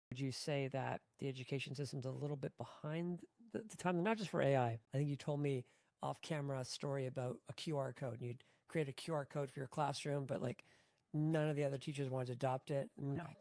Would you say that the education system's a little bit behind the time, not just for AI? I think you told me off camera a story about a QR code, and you'd create a QR code for your classroom, but like none of the other teachers wanted to adopt it.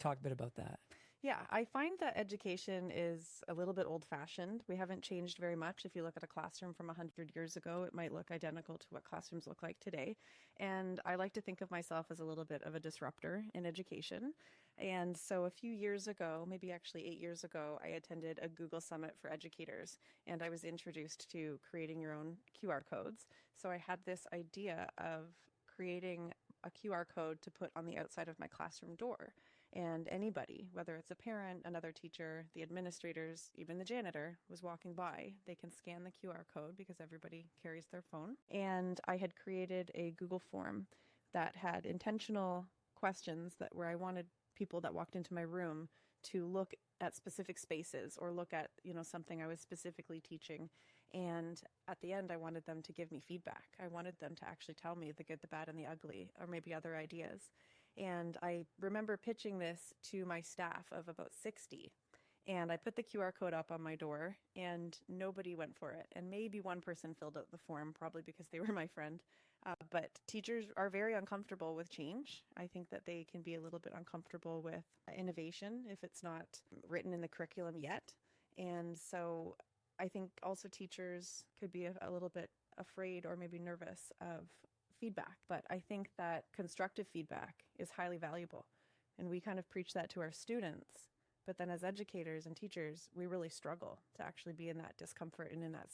Talk a bit about that. Yeah, I find that education is a little bit old-fashioned. We haven't changed very much. If you look at a classroom from 100 years ago, it might look identical to what classrooms look like today. And I like to think of myself as a little bit of a disruptor in education. And so a few years ago, maybe actually 8 years ago, I attended a Google Summit for educators, and I was introduced to creating your own QR codes. So I had this idea of creating a QR code to put on the outside of my classroom door. And anybody, whether it's a parent, another teacher, the administrators, even the janitor, was walking by, they can scan the QR code because everybody carries their phone. And I had created a Google form that had intentional questions that where I wanted people that walked into my room to look at specific spaces or look at, something I was specifically teaching. And at the end, I wanted them to give me feedback. I wanted them to actually tell me the good, the bad, and the ugly, or maybe other ideas. And I remember pitching this to my staff of about 60. And I put the QR code up on my door, and nobody went for it. And maybe one person filled out the form, probably because they were my friend. But teachers are very uncomfortable with change. I think that they can be a little bit uncomfortable with innovation if it's not written in the curriculum yet. And so I think also teachers could be a little bit afraid or maybe nervous of feedback. But I think that constructive feedback is highly valuable. And we kind of preach that to our students. But then as educators and teachers, we really struggle to actually be in that discomfort and in that